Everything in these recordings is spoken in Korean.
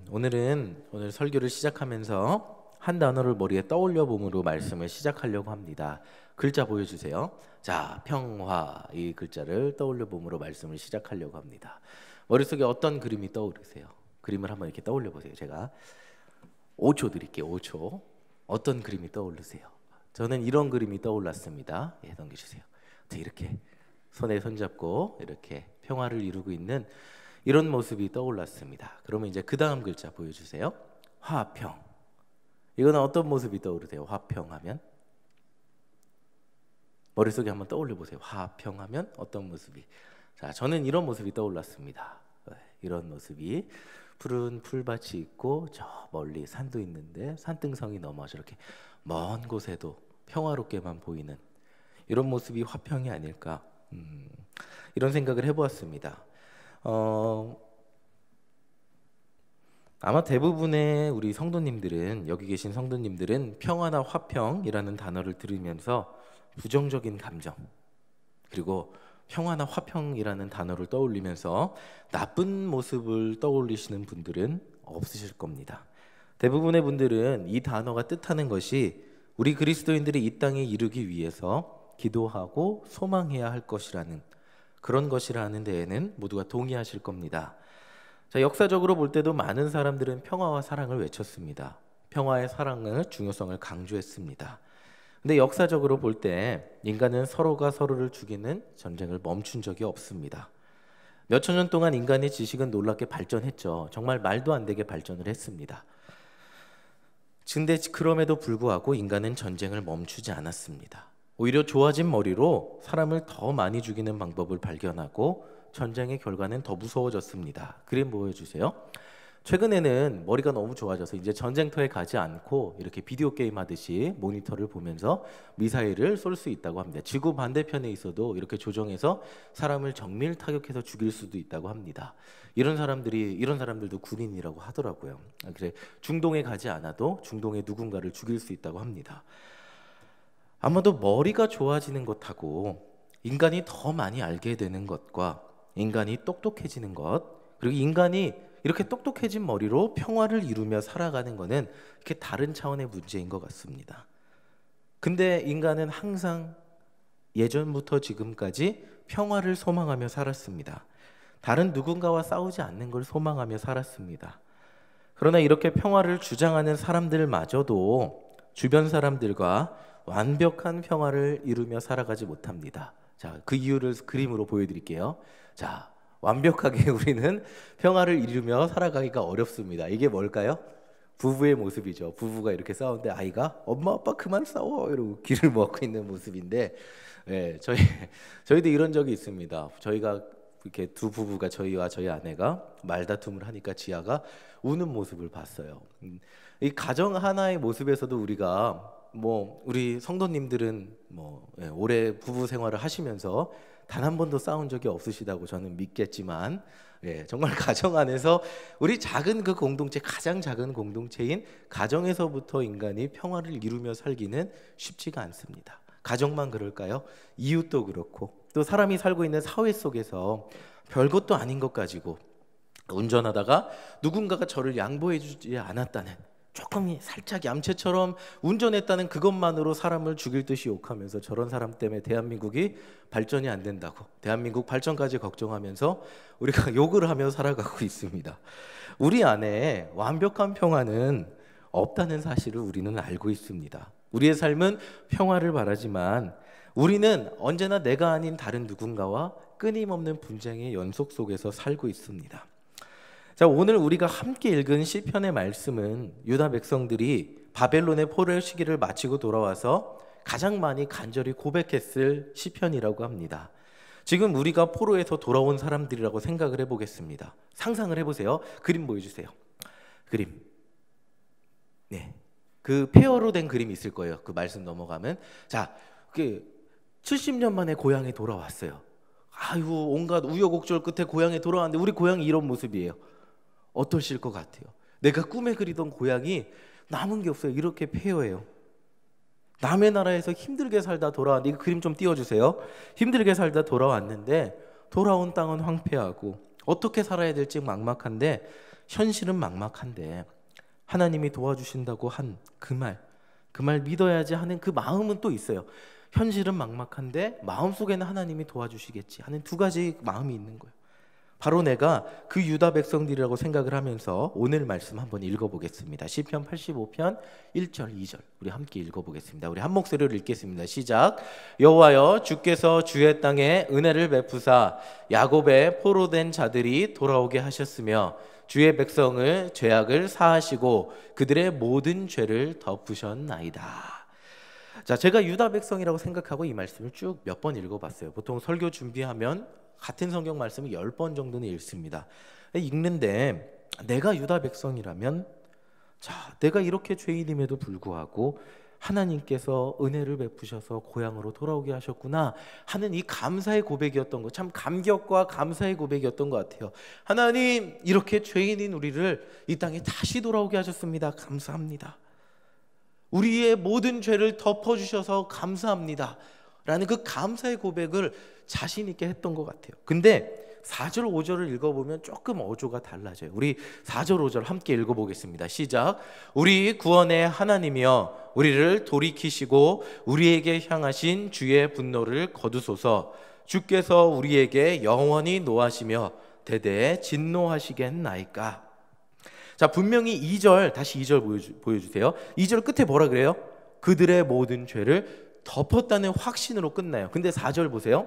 오늘 설교를 시작하면서 한 단어를 머리에 떠올려 봄으로 말씀을 시작하려고 합니다. 글자 보여주세요. 자, 평화 이 글자를 떠올려 봄으로 말씀을 시작하려고 합니다. 머릿속에 어떤 그림이 떠오르세요? 그림을 한번 이렇게 떠올려 보세요. 제가 5초 드릴게요. 5초. 어떤 그림이 떠오르세요? 저는 이런 그림이 떠올랐습니다. 예, 넘겨주세요. 자, 이렇게 손에 손잡고 이렇게 평화를 이루고 있는 이런 모습이 떠올랐습니다. 그러면 이제 그 다음 글자 보여주세요. 화평. 이거는 어떤 모습이 떠오르세요? 화평하면? 머릿속에 한번 떠올려 보세요. 화평하면 어떤 모습이? 자, 저는 이런 모습이 떠올랐습니다. 이런 모습이 푸른 풀밭이 있고 저 멀리 산도 있는데 산등성이 넘어서 이렇게 먼 곳에도 평화롭게만 보이는 이런 모습이 화평이 아닐까 이런 생각을 해보았습니다. 아마 대부분의 우리 성도님들은 여기 계신 성도님들은 평화나 화평이라는 단어를 들으면서 부정적인 감정 그리고 평화나 화평이라는 단어를 떠올리면서 나쁜 모습을 떠올리시는 분들은 없으실 겁니다. 대부분의 분들은 이 단어가 뜻하는 것이 우리 그리스도인들이 이 땅에 이르기 위해서 기도하고 소망해야 할 것이라는 그런 것이라는 데에는 모두가 동의하실 겁니다. 자, 역사적으로 볼 때도 많은 사람들은 평화와 사랑을 외쳤습니다. 평화의 사랑의 중요성을 강조했습니다. 근데 역사적으로 볼 때 인간은 서로가 서로를 죽이는 전쟁을 멈춘 적이 없습니다. 몇천 년 동안 인간의 지식은 놀랍게 발전했죠. 정말 말도 안 되게 발전을 했습니다. 근데 그럼에도 불구하고 인간은 전쟁을 멈추지 않았습니다. 오히려 좋아진 머리로 사람을 더 많이 죽이는 방법을 발견하고 전쟁의 결과는 더 무서워졌습니다. 그림 보여주세요. 최근에는 머리가 너무 좋아져서 이제 전쟁터에 가지 않고 이렇게 비디오 게임 하듯이 모니터를 보면서 미사일을 쏠 수 있다고 합니다. 지구 반대편에 있어도 이렇게 조정해서 사람을 정밀 타격해서 죽일 수도 있다고 합니다. 이런 사람들도 군인이라고 하더라고요. 그래 중동에 가지 않아도 중동의 누군가를 죽일 수 있다고 합니다. 아마도 머리가 좋아지는 것하고 인간이 더 많이 알게 되는 것과 인간이 똑똑해지는 것 그리고 인간이 이렇게 똑똑해진 머리로 평화를 이루며 살아가는 것은 이렇게 다른 차원의 문제인 것 같습니다. 근데 인간은 항상 예전부터 지금까지 평화를 소망하며 살았습니다. 다른 누군가와 싸우지 않는 걸 소망하며 살았습니다. 그러나 이렇게 평화를 주장하는 사람들마저도 주변 사람들과 완벽한 평화를 이루며 살아가지 못합니다. 자, 그 이유를 그림으로 보여드릴게요. 자, 완벽하게 우리는 평화를 이루며 살아가기가 어렵습니다. 이게 뭘까요? 부부의 모습이죠. 부부가 이렇게 싸우는데 아이가 엄마 아빠 그만 싸워 이러고 귀를 먹고 있는 모습인데, 네, 저희도 이런 적이 있습니다. 저희가 이렇게 두 부부가 저희와 저희 아내가 말다툼을 하니까 지아가 우는 모습을 봤어요. 이 가정 하나의 모습에서도 우리가 우리 성도님들은 오래 부부 생활을 하시면서 단 한 번도 싸운 적이 없으시다고 저는 믿겠지만, 정말 가정 안에서 우리 작은 그 공동체, 가장 작은 공동체인 가정에서부터 인간이 평화를 이루며 살기는 쉽지가 않습니다. 가정만 그럴까요? 이웃도 그렇고 또 사람이 살고 있는 사회 속에서 별것도 아닌 것 가지고 운전하다가 누군가가 저를 양보해 주지 않았다는 조금 살짝 얌체처럼 운전했다는 그것만으로 사람을 죽일 듯이 욕하면서 저런 사람 때문에 대한민국이 발전이 안 된다고 대한민국 발전까지 걱정하면서 우리가 욕을 하며 살아가고 있습니다. 우리 안에 완벽한 평화는 없다는 사실을 우리는 알고 있습니다. 우리의 삶은 평화를 바라지만 우리는 언제나 내가 아닌 다른 누군가와 끊임없는 분쟁의 연속 속에서 살고 있습니다. 자, 오늘 우리가 함께 읽은 시편의 말씀은 유다 백성들이 바벨론의 포로 시기를 마치고 돌아와서 가장 많이 간절히 고백했을 시편이라고 합니다. 지금 우리가 포로에서 돌아온 사람들이라고 생각을 해보겠습니다. 상상을 해보세요. 그림 보여주세요. 그림. 네, 그 페어로 된 그림이 있을 거예요. 그 말씀 넘어가면. 자, 70년 만에 고향에 돌아왔어요. 아이고, 온갖 우여곡절 끝에 고향에 돌아왔는데 우리 고향이 이런 모습이에요. 어떠실 것 같아요? 내가 꿈에 그리던 고향이 남은 게 없어요. 이렇게 폐허해요. 남의 나라에서 힘들게 살다 돌아왔는데, 이 그림 좀 띄워주세요. 힘들게 살다 돌아왔는데 돌아온 땅은 황폐하고 어떻게 살아야 될지 막막한데 현실은 막막한데 하나님이 도와주신다고 한 그 말 믿어야지 하는 그 마음은 또 있어요. 현실은 막막한데 마음속에는 하나님이 도와주시겠지 하는 두 가지 마음이 있는 거예요. 바로 내가 그 유다 백성들이라고 생각을 하면서 오늘 말씀 한번 읽어보겠습니다. 시편 85편 1절 2절 우리 함께 읽어보겠습니다. 우리 한 목소리로 읽겠습니다. 시작. 여호와여, 주께서 주의 땅에 은혜를 베푸사 야곱의 포로된 자들이 돌아오게 하셨으며 주의 백성을 죄악을 사하시고 그들의 모든 죄를 덮으셨나이다. 자, 제가 유다 백성이라고 생각하고 이 말씀을 쭉 몇 번 읽어봤어요. 보통 설교 준비하면 같은 성경 말씀을 10번 정도는 읽습니다. 읽는데 내가 유다 백성이라면, 자, 내가 이렇게 죄인임에도 불구하고 하나님께서 은혜를 베푸셔서 고향으로 돌아오게 하셨구나 하는 이 감사의 고백이었던 것, 참 감격과 감사의 고백이었던 것 같아요. 하나님, 이렇게 죄인인 우리를 이 땅에 다시 돌아오게 하셨습니다. 감사합니다. 우리의 모든 죄를 덮어주셔서 감사합니다 라는 그 감사의 고백을 자신 있게 했던 것 같아요. 근데 4절 5절을 읽어보면 조금 어조가 달라져요. 우리 4절 5절 함께 읽어보겠습니다. 시작. 우리 구원의 하나님이여, 우리를 돌이키시고 우리에게 향하신 주의 분노를 거두소서. 주께서 우리에게 영원히 노하시며 대대에 진노하시겠나이까. 자, 분명히 2절, 다시 2절 보여주세요. 2절 끝에 뭐라 그래요? 그들의 모든 죄를 덮었다는 확신으로 끝나요. 근데 4절 보세요.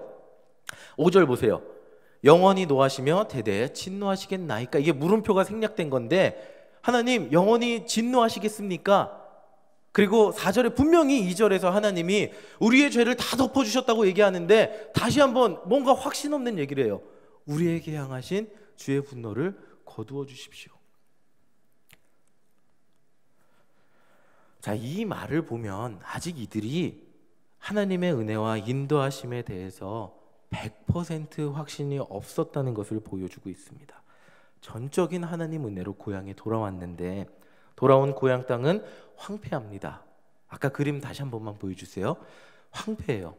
5절 보세요. 영원히 노하시며 대대에 진노하시겠나이까. 이게 물음표가 생략된 건데 하나님 영원히 진노하시겠습니까? 그리고 4절에 분명히 2절에서 하나님이 우리의 죄를 다 덮어주셨다고 얘기하는데 다시 한번 뭔가 확신 없는 얘기를 해요. 우리에게 향하신 주의 분노를 거두어 주십시오. 자, 이 말을 보면 아직 이들이 하나님의 은혜와 인도하심에 대해서 100% 확신이 없었다는 것을 보여주고 있습니다. 전적인 하나님 은혜로 고향에 돌아왔는데 돌아온 고향 땅은 황폐합니다. 아까 그림 다시 한 번만 보여주세요. 황폐해요.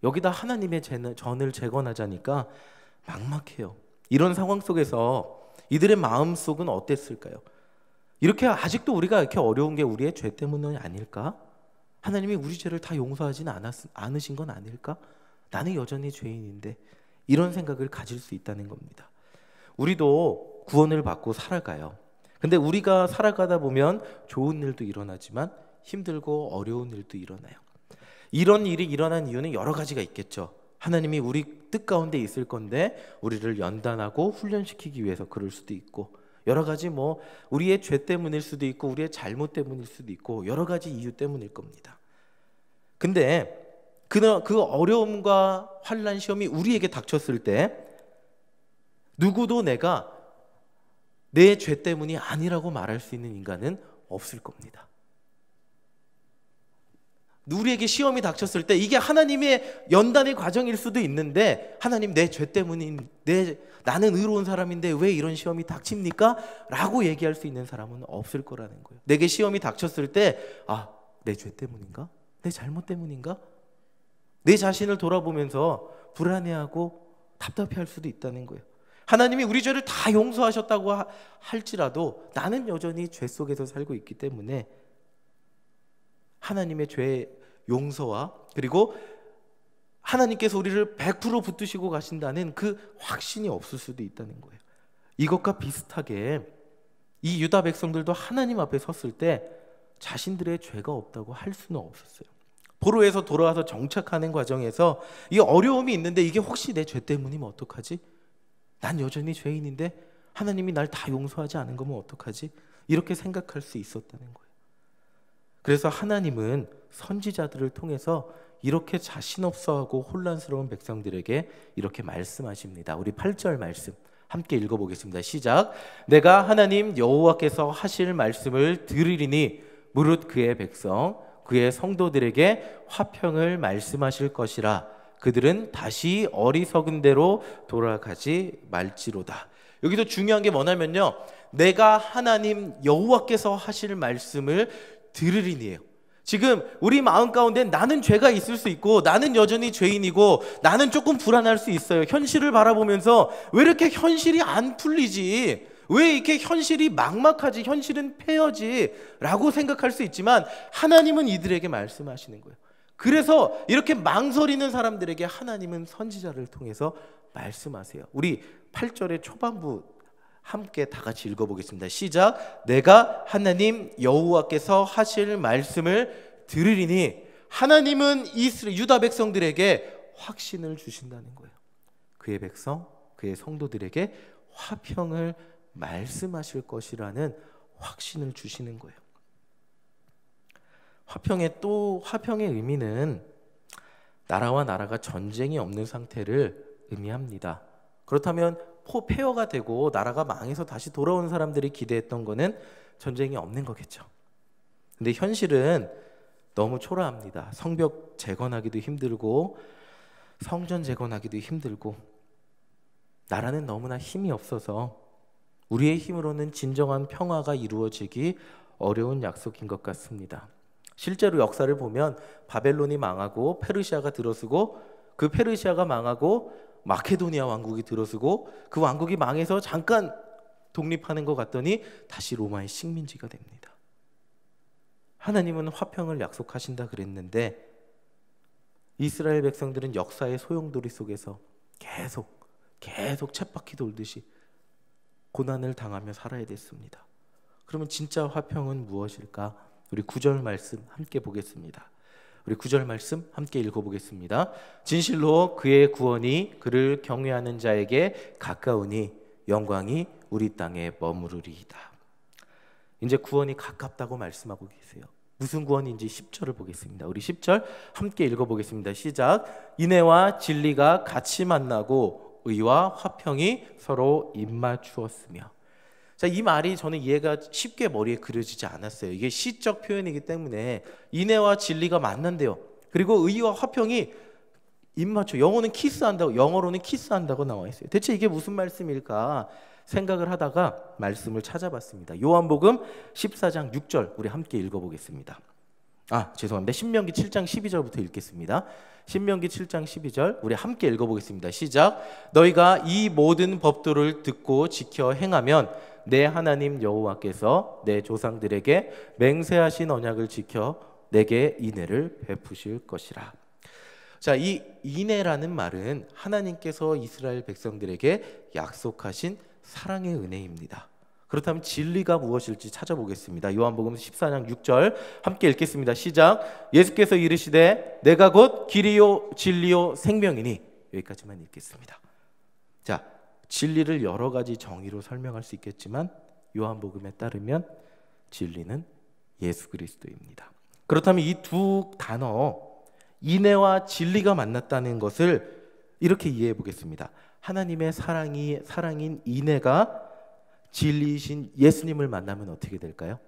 여기다 하나님의 전을 재건하자니까 막막해요. 이런 상황 속에서 이들의 마음속은 어땠을까요? 이렇게 아직도 우리가 이렇게 어려운 게 우리의 죄 때문은 아닐까? 하나님이 우리 죄를 다 용서하지는 않으신 건 아닐까? 나는 여전히 죄인인데, 이런 생각을 가질 수 있다는 겁니다. 우리도 구원을 받고 살아가요. 근데 우리가 살아가다 보면 좋은 일도 일어나지만 힘들고 어려운 일도 일어나요. 이런 일이 일어난 이유는 여러 가지가 있겠죠. 하나님이 우리 뜻 가운데 있을 건데 우리를 연단하고 훈련시키기 위해서 그럴 수도 있고, 여러 가지 우리의 죄 때문일 수도 있고 우리의 잘못 때문일 수도 있고 여러 가지 이유 때문일 겁니다. 근데 그 어려움과 환난 시험이 우리에게 닥쳤을 때 누구도 내가 내 죄 때문이 아니라고 말할 수 있는 인간은 없을 겁니다. 우리에게 시험이 닥쳤을 때 이게 하나님의 연단의 과정일 수도 있는데, 하나님 내 죄 때문인, 나는 의로운 사람인데 왜 이런 시험이 닥칩니까? 라고 얘기할 수 있는 사람은 없을 거라는 거예요. 내게 시험이 닥쳤을 때 내 죄 때문인가? 내 잘못 때문인가? 내 자신을 돌아보면서 불안해하고 답답해할 수도 있다는 거예요. 하나님이 우리 죄를 다 용서하셨다고 할지라도 나는 여전히 죄 속에서 살고 있기 때문에 하나님의 죄 용서와 그리고 하나님께서 우리를 100% 붙드시고 가신다는 그 확신이 없을 수도 있다는 거예요. 이것과 비슷하게 이 유다 백성들도 하나님 앞에 섰을 때 자신들의 죄가 없다고 할 수는 없었어요. 포로에서 돌아와서 정착하는 과정에서 이 어려움이 있는데 이게 혹시 내 죄 때문이면 어떡하지? 난 여전히 죄인인데 하나님이 날 다 용서하지 않은 거면 어떡하지? 이렇게 생각할 수 있었다는 거예요. 그래서 하나님은 선지자들을 통해서 이렇게 자신 없어하고 혼란스러운 백성들에게 이렇게 말씀하십니다. 우리 8절 말씀 함께 읽어보겠습니다. 시작. 내가 하나님 여호와께서 하실 말씀을 들으리니 무릇 그의 백성 그의 성도들에게 화평을 말씀하실 것이라. 그들은 다시 어리석은 대로 돌아가지 말지로다. 여기서 중요한 게 뭐냐면요, 내가 하나님 여호와께서 하실 말씀을 들으리니에요. 지금 우리 마음 가운데 나는 죄가 있을 수 있고 나는 여전히 죄인이고 나는 조금 불안할 수 있어요. 현실을 바라보면서 왜 이렇게 현실이 안 풀리지? 왜 이렇게 현실이 막막하지, 현실은 폐허지 라고 생각할 수 있지만 하나님은 이들에게 말씀하시는 거예요. 그래서 이렇게 망설이는 사람들에게 하나님은 선지자를 통해서 말씀하세요. 우리 8절의 초반부 함께 다 같이 읽어보겠습니다. 시작. 내가 하나님 여호와께서 하실 말씀을 들으리니, 하나님은 이스라엘 유다 백성들에게 확신을 주신다는 거예요. 그의 백성, 그의 성도들에게 화평을 말씀하실 것이라는 확신을 주시는 거예요. 화평의 의미는 나라와 나라가 전쟁이 없는 상태를 의미합니다. 그렇다면 폐허가 되고 나라가 망해서 다시 돌아오는 사람들이 기대했던 거는 전쟁이 없는 거겠죠. 근데 현실은 너무 초라합니다. 성벽 재건하기도 힘들고 성전 재건하기도 힘들고 나라는 너무나 힘이 없어서 우리의 힘으로는 진정한 평화가 이루어지기 어려운 약속인 것 같습니다. 실제로 역사를 보면 바벨론이 망하고 페르시아가 들어서고, 그 페르시아가 망하고 마케도니아 왕국이 들어서고, 그 왕국이 망해서 잠깐 독립하는 것 같더니 다시 로마의 식민지가 됩니다. 하나님은 화평을 약속하신다 그랬는데 이스라엘 백성들은 역사의 소용돌이 속에서 계속 쳇바퀴 돌듯이 고난을 당하며 살아야 됐습니다. 그러면 진짜 화평은 무엇일까? 우리 9절 말씀 함께 보겠습니다. 우리 9절 말씀 함께 읽어보겠습니다. 진실로 그의 구원이 그를 경외하는 자에게 가까우니 영광이 우리 땅에 머무르리이다. 이제 구원이 가깝다고 말씀하고 계세요. 무슨 구원인지 10절을 보겠습니다. 우리 10절 함께 읽어보겠습니다. 시작. 인애와 진리가 같이 만나고 의와 화평이 서로 입맞추었으며. 자, 이 말이 저는 이해가 쉽게 머리에 그려지지 않았어요. 이게 시적 표현이기 때문에 인애와 진리가 만난대요. 그리고 의와 화평이 입맞춰. 영어로는 키스한다고 나와 있어요. 대체 이게 무슨 말씀일까 생각을 하다가 말씀을 찾아봤습니다. 요한복음 14장 6절 우리 함께 읽어보겠습니다. 죄송합니다. 신명기 7장 12절부터 읽겠습니다. 신명기 7장 12절 우리 함께 읽어보겠습니다. 시작. 너희가 이 모든 법도를 듣고 지켜 행하면 내 하나님 여호와께서 내 조상들에게 맹세하신 언약을 지켜 내게 인애를 베푸실 것이라. 자, 이 인애라는 말은 하나님께서 이스라엘 백성들에게 약속하신 사랑의 은혜입니다. 그렇다면 진리가 무엇일지 찾아보겠습니다. 요한복음 14장 6절 함께 읽겠습니다. 시작. 예수께서 이르시되 내가 곧 길이요 진리요 생명이니. 여기까지만 읽겠습니다. 자, 진리를 여러 가지 정의로 설명할 수 있겠지만 요한복음에 따르면 진리는 예수 그리스도입니다. 그렇다면 이 두 단어 인애와 진리가 만났다는 것을 이렇게 이해해 보겠습니다. 하나님의 사랑인 인애가 진리이신 예수님을 만나면 어떻게 될까요?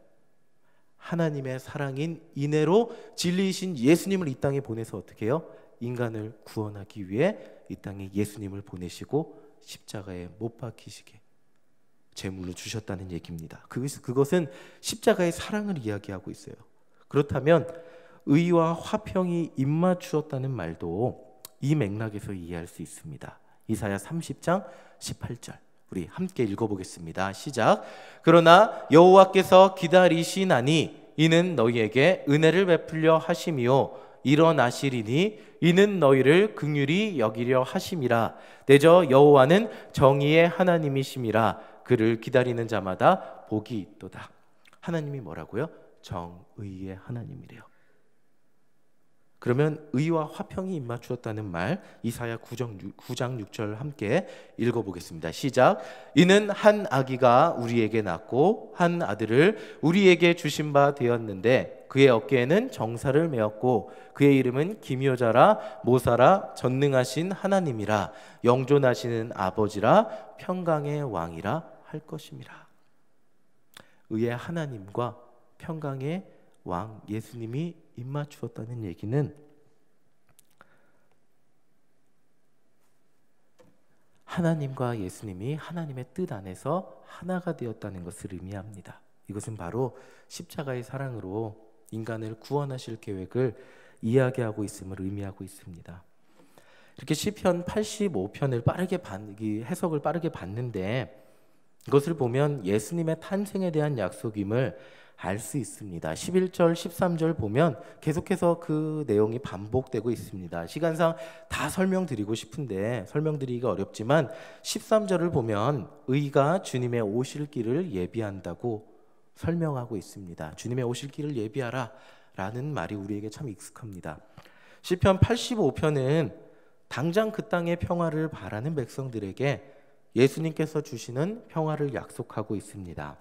하나님의 사랑인 인애로 진리이신 예수님을 이 땅에 보내서 어떻게 해요? 인간을 구원하기 위해 이 땅에 예수님을 보내시고 십자가에 못 박히시게 제물로 주셨다는 얘기입니다. 그것은 십자가의 사랑을 이야기하고 있어요. 그렇다면 의와 화평이 입맞추었다는 말도 이 맥락에서 이해할 수 있습니다. 이사야 30장 18절 우리 함께 읽어보겠습니다. 시작. 그러나 여호와께서 기다리시나니 이는 너희에게 은혜를 베풀려 하심이요 일어나시리니 이는 너희를 긍휼히 여기려 하심이라. 대저 여호와는 정의의 하나님이심이라. 그를 기다리는 자마다 복이 있도다. 하나님이 뭐라고요? 정의의 하나님이래요. 그러면 의와 화평이 입맞추었다는 말 이사야 9장 6절 함께 읽어보겠습니다. 시작. 이는 한 아기가 우리에게 낳고 한 아들을 우리에게 주신 바 되었는데 그의 어깨에는 정사를 메었고 그의 이름은 기묘자라 모사라 전능하신 하나님이라 영존하시는 아버지라 평강의 왕이라 할 것임이라. 의의 하나님과 평강의 왕 예수님이 입맞추었다는 얘기는 하나님과 예수님이 하나님의 뜻 안에서 하나가 되었다는 것을 의미합니다. 이것은 바로 십자가의 사랑으로 인간을 구원하실 계획을 이야기하고 있음을 의미하고 있습니다. 이렇게 시편 85편을 해석을 빠르게 봤는데 이것을 보면 예수님의 탄생에 대한 약속임을 알 수 있습니다. 11절, 13절 보면 계속해서 그 내용이 반복되고 있습니다. 시간상 다 설명드리고 싶은데 설명드리기가 어렵지만 13절을 보면 의가 주님의 오실 길을 예비한다고 설명하고 있습니다. 주님의 오실 길을 예비하라 라는 말이 우리에게 참 익숙합니다. 시편 85편은 당장 그 땅의 평화를 바라는 백성들에게 예수님께서 주시는 평화를 약속하고 있습니다.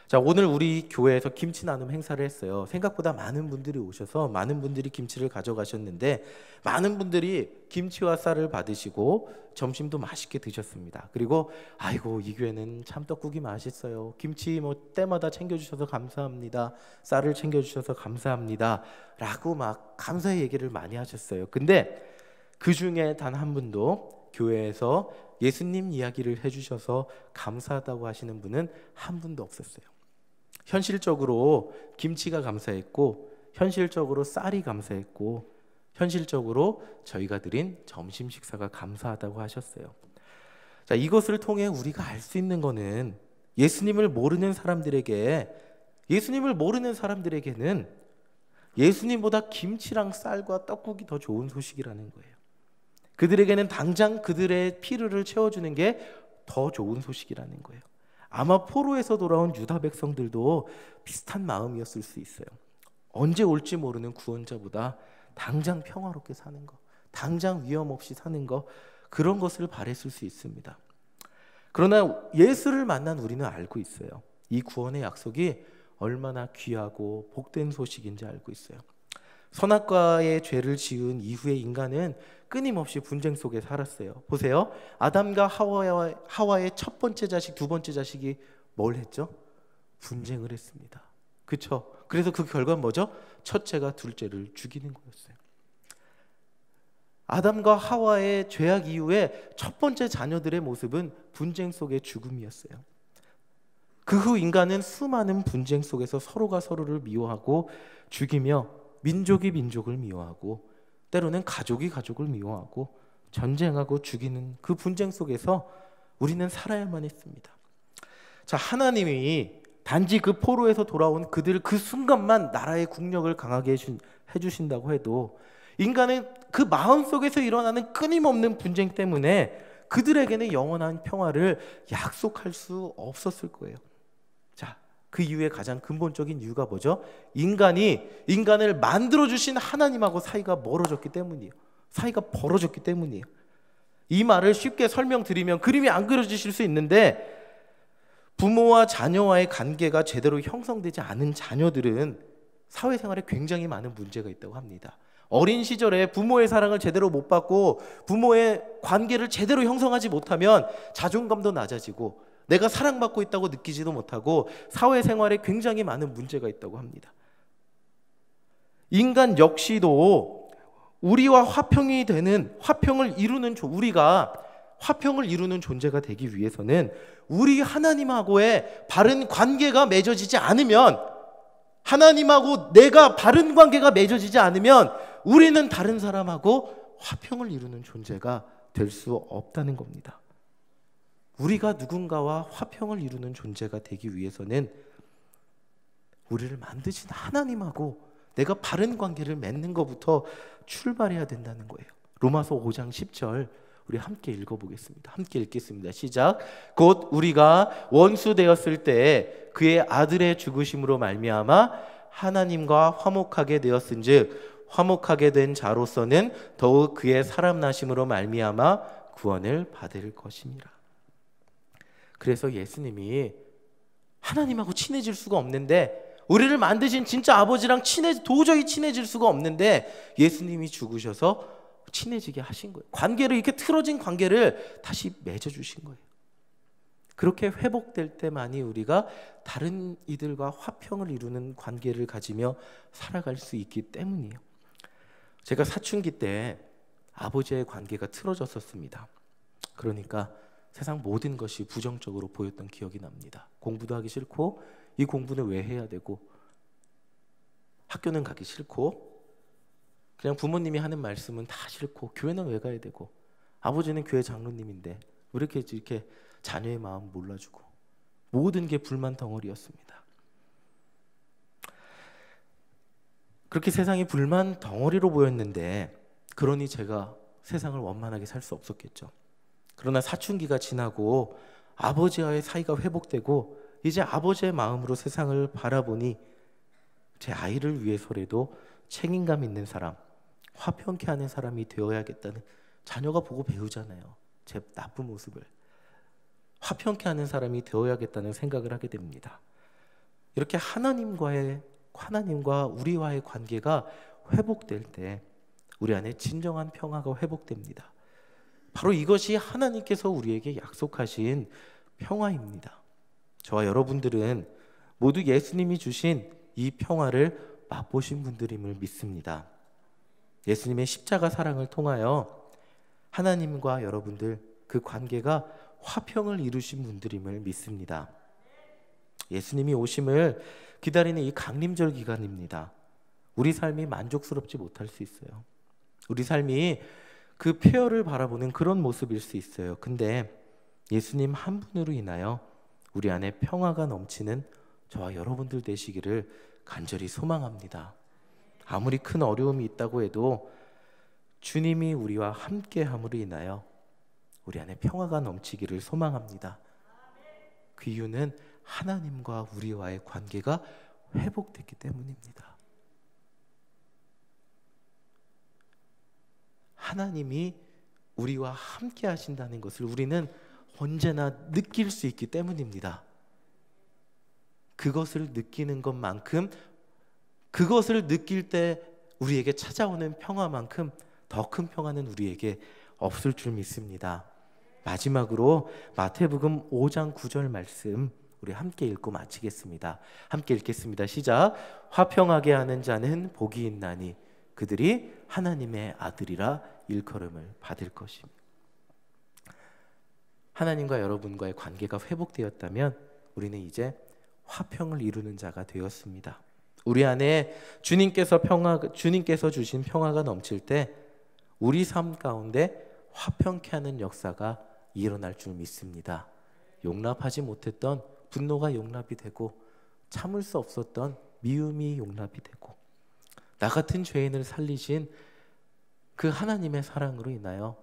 자, 오늘 우리 교회에서 김치 나눔 행사를 했어요. 생각보다 많은 분들이 오셔서 많은 분들이 김치를 가져가셨는데 많은 분들이 김치와 쌀을 받으시고 점심도 맛있게 드셨습니다. 그리고 아이고 이 교회는 참 떡국이 맛있어요. 김치 뭐 때마다 챙겨주셔서 감사합니다. 쌀을 챙겨주셔서 감사합니다. 라고 막 감사의 얘기를 많이 하셨어요. 근데 그 중에 단 한 분도 교회에서 예수님 이야기를 해주셔서 감사하다고 하시는 분은 한 분도 없었어요. 현실적으로 김치가 감사했고, 현실적으로 쌀이 감사했고, 현실적으로 저희가 드린 점심 식사가 감사하다고 하셨어요. 자, 이것을 통해 우리가 알 수 있는 거는 예수님을 모르는 사람들에게는 예수님보다 김치랑 쌀과 떡국이 더 좋은 소식이라는 거예요. 그들에게는 당장 그들의 필요를 채워주는 게 더 좋은 소식이라는 거예요. 아마 포로에서 돌아온 유다 백성들도 비슷한 마음이었을 수 있어요. 언제 올지 모르는 구원자보다 당장 평화롭게 사는 거, 당장 위험 없이 사는 거, 그런 것을 바랬을 수 있습니다. 그러나 예수를 만난 우리는 알고 있어요. 이 구원의 약속이 얼마나 귀하고 복된 소식인지 알고 있어요. 선악과의 죄를 지은 이후에 인간은 끊임없이 분쟁 속에 살았어요. 보세요. 아담과 하와의 첫 번째 자식, 두 번째 자식이 뭘 했죠? 분쟁을 했습니다. 그렇죠? 그래서 그 결과는 뭐죠? 첫째가 둘째를 죽이는 거였어요. 아담과 하와의 죄악 이후에 첫 번째 자녀들의 모습은 분쟁 속의 죽음이었어요. 그 후 인간은 수많은 분쟁 속에서 서로가 서로를 미워하고 죽이며 민족이 민족을 미워하고 때로는 가족이 가족을 미워하고 전쟁하고 죽이는 그 분쟁 속에서 우리는 살아야만 했습니다. 자, 하나님이 단지 그 포로에서 돌아온 그들 그 순간만 나라의 국력을 강하게 해주신다고 해도 인간은 그 마음속에서 일어나는 끊임없는 분쟁 때문에 그들에게는 영원한 평화를 약속할 수 없었을 거예요. 자, 그 이유의 가장 근본적인 이유가 뭐죠? 인간을 만들어주신 하나님하고 사이가 멀어졌기 때문이에요. 사이가 벌어졌기 때문이에요. 이 말을 쉽게 설명드리면 그림이 안 그려지실 수 있는데, 부모와 자녀와의 관계가 제대로 형성되지 않은 자녀들은 사회생활에 굉장히 많은 문제가 있다고 합니다. 어린 시절에 부모의 사랑을 제대로 못 받고 부모의 관계를 제대로 형성하지 못하면 자존감도 낮아지고 내가 사랑받고 있다고 느끼지도 못하고 사회생활에 굉장히 많은 문제가 있다고 합니다. 인간 역시도 우리가 화평을 이루는 존재가 되기 위해서는 우리 하나님하고의 바른 관계가 맺어지지 않으면, 하나님하고 내가 바른 관계가 맺어지지 않으면 우리는 다른 사람하고 화평을 이루는 존재가 될 수 없다는 겁니다. 우리가 누군가와 화평을 이루는 존재가 되기 위해서는 우리를 만드신 하나님하고 내가 바른 관계를 맺는 것부터 출발해야 된다는 거예요. 로마서 5장 10절 우리 함께 읽어보겠습니다. 함께 읽겠습니다. 시작. 곧 우리가 원수 되었을 때 그의 아들의 죽으심으로 말미암아 하나님과 화목하게 되었은즉 화목하게 된 자로서는 더욱 그의 사람 나심으로 말미암아 구원을 받을 것이니라. 그래서 예수님이 하나님하고 친해질 수가 없는데, 우리를 만드신 진짜 아버지랑 도저히 친해질 수가 없는데 예수님이 죽으셔서 친해지게 하신 거예요. 관계를, 이렇게 틀어진 관계를 다시 맺어주신 거예요. 그렇게 회복될 때만이 우리가 다른 이들과 화평을 이루는 관계를 가지며 살아갈 수 있기 때문이에요. 제가 사춘기 때 아버지의 관계가 틀어졌었습니다. 그러니까 세상 모든 것이 부정적으로 보였던 기억이 납니다. 공부도 하기 싫고, 이 공부는 왜 해야 되고, 학교는 가기 싫고, 그냥 부모님이 하는 말씀은 다 싫고, 교회는 왜 가야 되고, 아버지는 교회 장로님인데 왜 이렇게 자녀의 마음 몰라주고, 모든 게 불만 덩어리였습니다. 그렇게 세상이 불만 덩어리로 보였는데, 그러니 제가 세상을 원만하게 살 수 없었겠죠. 그러나 사춘기가 지나고 아버지와의 사이가 회복되고 이제 아버지의 마음으로 세상을 바라보니 제 아이를 위해서라도 책임감 있는 사람, 화평케 하는 사람이 되어야겠다는, 자녀가 보고 배우잖아요. 제 나쁜 모습을. 화평케 하는 사람이 되어야겠다는 생각을 하게 됩니다. 이렇게 하나님과 우리와의 관계가 회복될 때 우리 안에 진정한 평화가 회복됩니다. 바로 이것이 하나님께서 우리에게 약속하신 평화입니다. 저와 여러분들은 모두 예수님이 주신 이 평화를 맛보신 분들임을 믿습니다. 예수님의 십자가 사랑을 통하여 하나님과 여러분들 그 관계가 화평을 이루신 분들임을 믿습니다. 예수님이 오심을 기다리는 이 강림절 기간입니다. 우리 삶이 만족스럽지 못할 수 있어요. 우리 삶이 그 폐허를 바라보는 그런 모습일 수 있어요. 근데 예수님 한 분으로 인하여 우리 안에 평화가 넘치는 저와 여러분들 되시기를 간절히 소망합니다. 아무리 큰 어려움이 있다고 해도 주님이 우리와 함께함으로 인하여 우리 안에 평화가 넘치기를 소망합니다. 그 이유는 하나님과 우리와의 관계가 회복됐기 때문입니다. 하나님이 우리와 함께 하신다는 것을 우리는 언제나 느낄 수 있기 때문입니다. 그것을 느끼는 것만큼, 그것을 느낄 때 우리에게 찾아오는 평화만큼 더 큰 평화는 우리에게 없을 줄 믿습니다. 마지막으로 마태복음 5장 9절 말씀 우리 함께 읽고 마치겠습니다. 함께 읽겠습니다. 시작. 화평하게 하는 자는 복이 있나니 그들이 하나님의 아들이라 일컬음을 받을 것이니. 하나님과 여러분과의 관계가 회복되었다면 우리는 이제 화평을 이루는 자가 되었습니다. 우리 안에 주님께서 주신 평화가 넘칠 때 우리 삶 가운데 화평케 하는 역사가 일어날 줄 믿습니다. 용납하지 못했던 분노가 용납이 되고, 참을 수 없었던 미움이 용납이 되고, 나 같은 죄인을 살리신 그 하나님의 사랑으로 인하여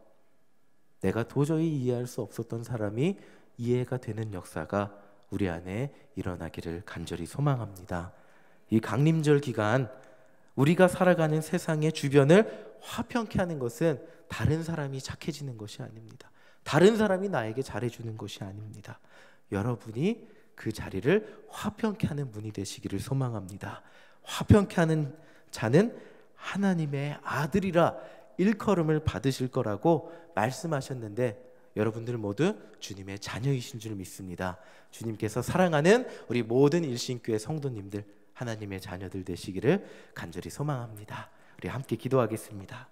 내가 도저히 이해할 수 없었던 사람이 이해가 되는 역사가 우리 안에 일어나기를 간절히 소망합니다. 이 강림절 기간 우리가 살아가는 세상의 주변을 화평케 하는 것은 다른 사람이 착해지는 것이 아닙니다. 다른 사람이 나에게 잘해주는 것이 아닙니다. 여러분이 그 자리를 화평케 하는 분이 되시기를 소망합니다. 화평케 하는 자는 하나님의 아들이라 일컬음을 받으실 거라고 말씀하셨는데, 여러분들 모두 주님의 자녀이신 줄 믿습니다. 주님께서 사랑하는 우리 모든 일신교회 성도님들, 하나님의 자녀들 되시기를 간절히 소망합니다. 우리 함께 기도하겠습니다.